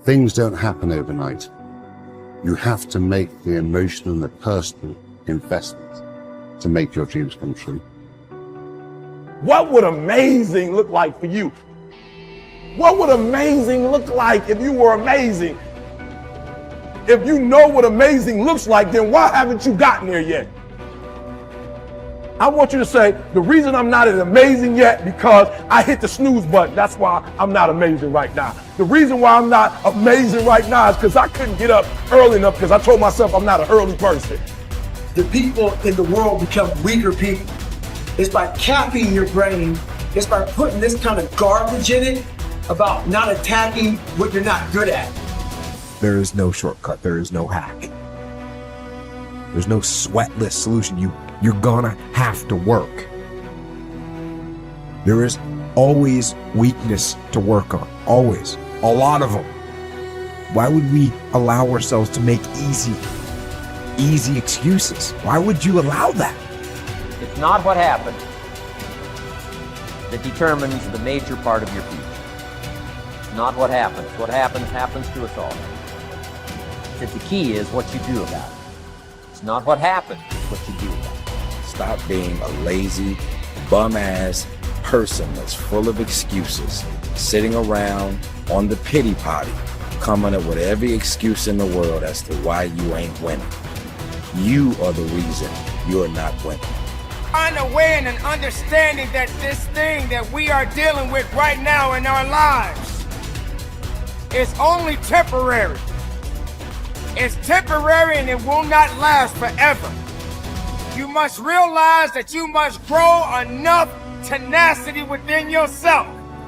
Things don't happen overnight. You have to make the emotional and the personal investment to make your dreams come true. What would amazing look like for you? What would amazing look like if you were amazing? If you know what amazing looks like, then why haven't you gotten there yet? I want you to say, the reason I'm not as amazing yet because I hit the snooze button. That's why I'm not amazing right now. The reason why I'm not amazing right now is because I couldn't get up early enough because I told myself I'm not an early person. The people in the world become weaker people. It's by capping your brain. It's by putting this kind of garbage in it about not attacking what you're not good at. There is no shortcut. There is no hack. There's no sweatless solution. You're gonna have to work. There is always weakness to work on. Always. A lot of them. Why would we allow ourselves to make easy excuses? Why would you allow that? It's not what happens that determines the major part of your future. It's not what happens. What happens to us all. That the key is what you do about it. It's not what happens, it's what you do about it. Stop being a lazy, bum-ass person that's full of excuses, sitting around on the pity potty, coming up with every excuse in the world as to why you ain't winning. You are the reason you're not winning. Unaware and understanding that this thing that we are dealing with right now in our lives is only temporary. It's temporary and it will not last forever. You must realize that you must grow enough tenacity within yourself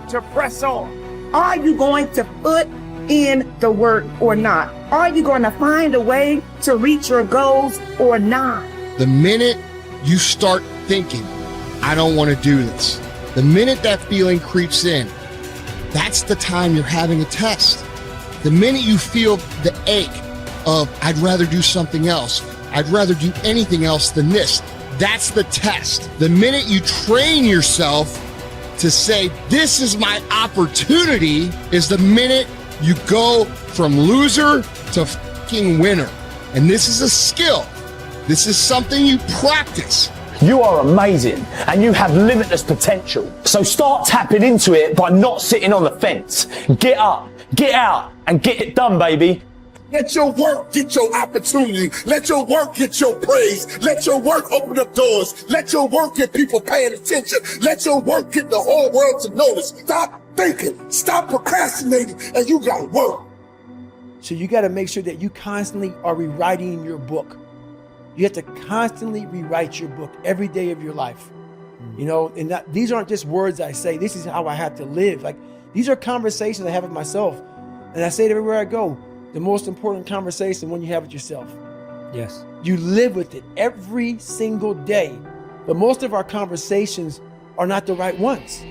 to press on. Are you going to put in the work or not? Are you going to find a way to reach your goals or not? The minute you start thinking, I don't want to do this, the minute that feeling creeps in, that's the time you're having a test. The minute you feel the ache of, I'd rather do something else, I'd rather do anything else than this, that's the test. The minute you train yourself to say, this is my opportunity, is the minute you go from loser to fucking winner. And this is a skill. This is something you practice. You are amazing and you have limitless potential. So start tapping into it by not sitting on the fence. Get up, get out, and get it done, baby. Let your work get your opportunity. Let your work get your praise. Let your work open up doors. Let your work get people paying attention. Let your work get the whole world to notice. Stop thinking, stop procrastinating, and you gotta work. So you gotta make sure that you constantly are rewriting your book. You have to constantly rewrite your book every day of your life. You know, and these aren't just words I say. This is how I have to live. Like, these are conversations I have with myself. And I say it everywhere I go. The most important conversation when you have with yourself. Yes. You live with it every single day. But most of our conversations are not the right ones.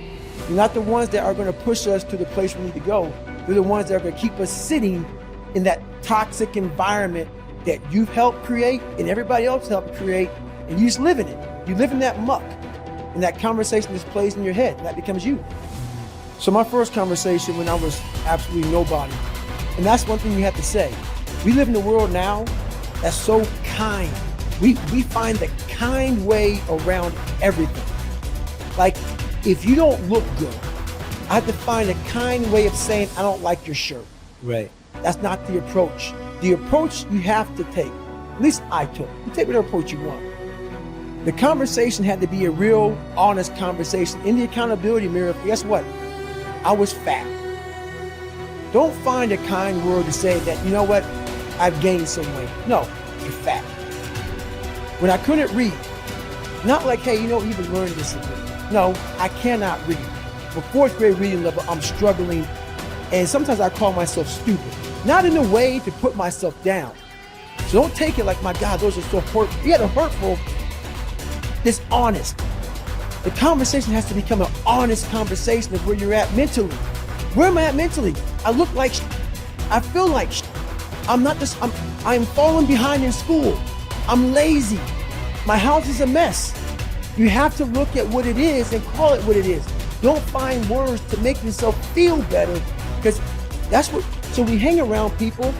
They're not the ones that are going to push us to the place we need to go. They're the ones that are going to keep us sitting in that toxic environment that you've helped create and everybody else helped create, and you just live in it. You live in that muck, and that conversation just plays in your head, and that becomes you. So my first conversation when I was absolutely nobody, and that's one thing you have to say. We live in a world now that's so kind. We find the kind way around everything. Like, if you don't look good, I have to find a kind way of saying, I don't like your shirt. Right. That's not the approach. The approach you have to take, at least I took. You take whatever approach you want. The conversation had to be a real, honest conversation. In the accountability mirror, guess what? I was fat. Don't find a kind word to say that, you know what, I've gained some weight. No, you're fat. When I couldn't read, not like, hey, you know, you've been learning this. No, I cannot read. For fourth grade reading level, I'm struggling. And sometimes I call myself stupid. Not in a way to put myself down. So don't take it like, my God, those are so hurtful. Yeah, they're hurtful. It's honest. The conversation has to become an honest conversation of where you're at mentally. Where am I at mentally? I look like I feel like I'm falling behind in school. I'm lazy. My house is a mess. You have to look at what it is and call it what it is. Don't find words to make yourself feel better, because that's what So we hang around people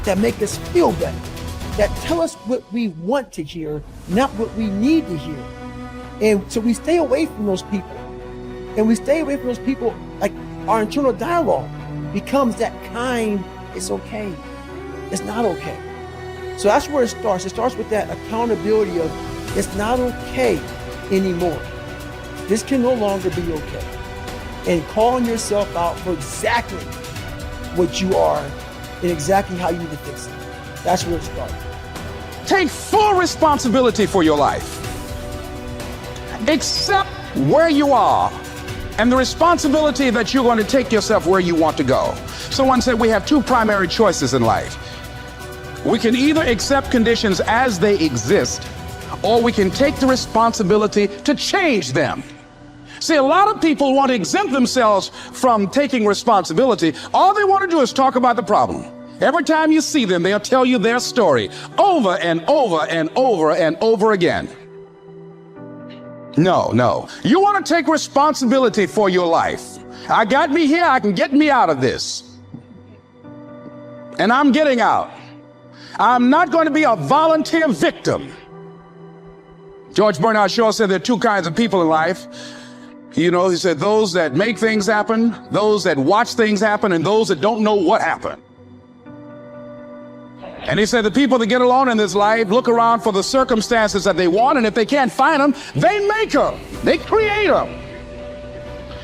that make us feel better, that tell us what we want to hear, not what we need to hear. And so we stay away from those people. And we stay away from those people, like our internal dialogue becomes that kind, it's okay, it's not okay. So that's where it starts. It starts with that accountability of it's not okay anymore. This can no longer be okay. And calling yourself out for exactly what you are and exactly how you need to fix it. That's where it starts. Take full responsibility for your life. Accept where you are and the responsibility that you're going to take yourself where you want to go. Someone said we have two primary choices in life. We can either accept conditions as they exist, or we can take the responsibility to change them. See, a lot of people want to exempt themselves from taking responsibility. All they want to do is talk about the problem. Every time you see them, they'll tell you their story over and over and over and over again. No. You want to take responsibility for your life. I got me here, I can get me out of this. And I'm getting out. I'm not going to be a volunteer victim. George Bernard Shaw said there are two kinds of people in life. You know, he said those that make things happen, those that watch things happen, and those that don't know what happened. And he said the people that get along in this life look around for the circumstances that they want, and if they can't find them, they make them. They create them.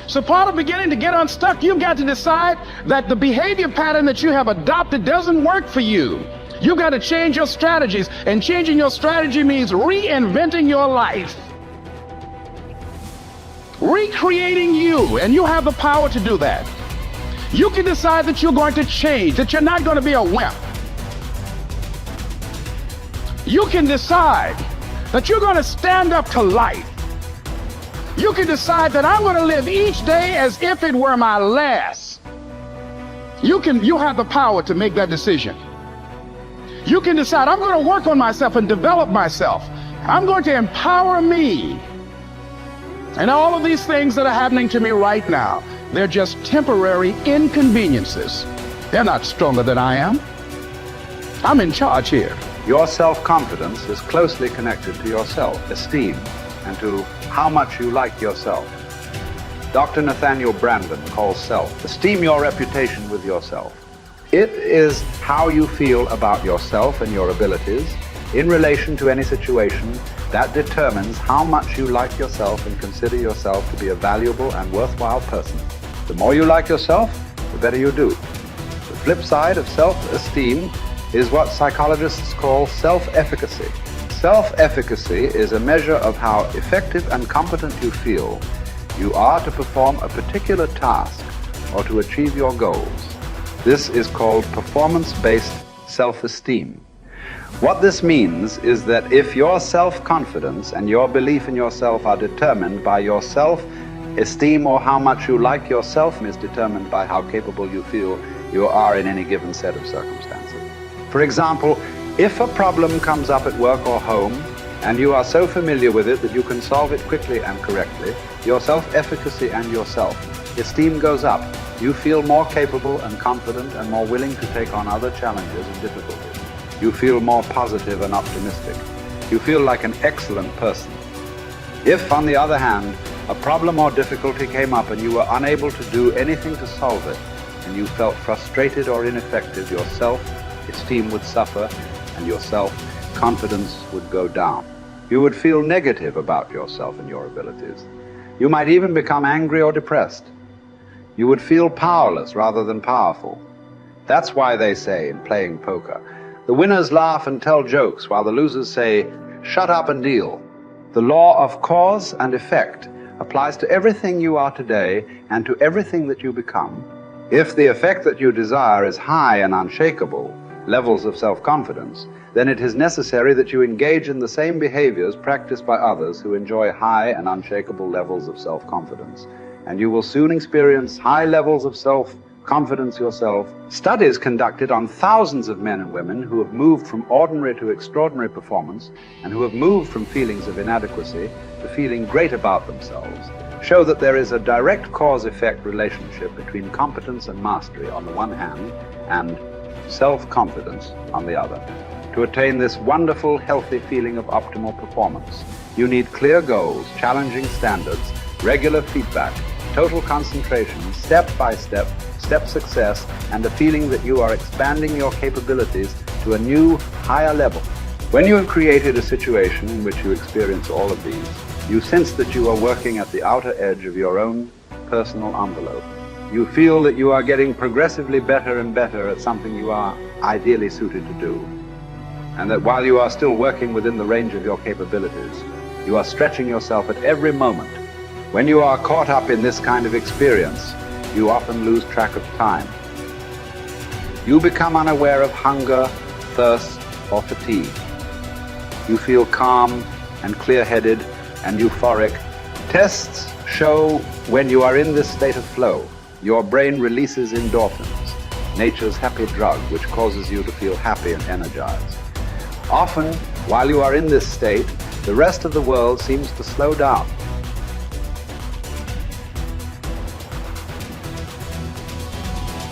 So part of beginning to get unstuck, you've got to decide that the behavior pattern that you have adopted doesn't work for you. You've got to change your strategies, and changing your strategy means reinventing your life. Recreating you, and you have the power to do that. You can decide that you're going to change, that you're not going to be a wimp. You can decide that you're going to stand up to life. You can decide that I'm going to live each day as if it were my last. You have the power to make that decision. You can decide I'm going to work on myself and develop myself. I'm going to empower me. And all of these things that are happening to me right now, they're just temporary inconveniences. They're not stronger than I am. I'm in charge here. Your self-confidence is closely connected to your self-esteem and to how much you like yourself. Dr. Nathaniel Brandon calls self-esteem your reputation with yourself. It is how you feel about yourself and your abilities in relation to any situation that determines how much you like yourself and consider yourself to be a valuable and worthwhile person. The more you like yourself, the better you do. The flip side of self-esteem is what psychologists call self-efficacy. Self-efficacy is a measure of how effective and competent you feel you are to perform a particular task or to achieve your goals. This is called performance-based self-esteem. What this means is that if your self-confidence and your belief in yourself are determined by your self-esteem, or how much you like yourself is determined by how capable you feel you are in any given set of circumstances. For example, if a problem comes up at work or home, and you are so familiar with it that you can solve it quickly and correctly, your self-efficacy and your self-esteem goes up. You feel more capable and confident and more willing to take on other challenges and difficulties. You feel more positive and optimistic. You feel like an excellent person. If, on the other hand, a problem or difficulty came up and you were unable to do anything to solve it, and you felt frustrated or ineffective, your self-esteem would suffer and your self-confidence would go down. You would feel negative about yourself and your abilities. You might even become angry or depressed. You would feel powerless rather than powerful. That's why they say in playing poker, the winners laugh and tell jokes while the losers say, shut up and deal. The law of cause and effect applies to everything you are today and to everything that you become. If the effect that you desire is high and unshakable, levels of self-confidence, then it is necessary that you engage in the same behaviors practiced by others who enjoy high and unshakable levels of self-confidence. And you will soon experience high levels of self-confidence yourself. Studies conducted on thousands of men and women who have moved from ordinary to extraordinary performance and who have moved from feelings of inadequacy to feeling great about themselves show that there is a direct cause-effect relationship between competence and mastery on the one hand and self-confidence on the other. To attain this wonderful, healthy feeling of optimal performance, you need clear goals, challenging standards, regular feedback, total concentration, step-by-step, step success, and a feeling that you are expanding your capabilities to a new, higher level. When you have created a situation in which you experience all of these, you sense that you are working at the outer edge of your own personal envelope. You feel that you are getting progressively better and better at something you are ideally suited to do. And that while you are still working within the range of your capabilities, you are stretching yourself at every moment. When you are caught up in this kind of experience, you often lose track of time. You become unaware of hunger, thirst, or fatigue. You feel calm and clear-headed and euphoric. Tests show when you are in this state of flow, your brain releases endorphins, nature's happy drug, which causes you to feel happy and energized. Often, while you are in this state, the rest of the world seems to slow down.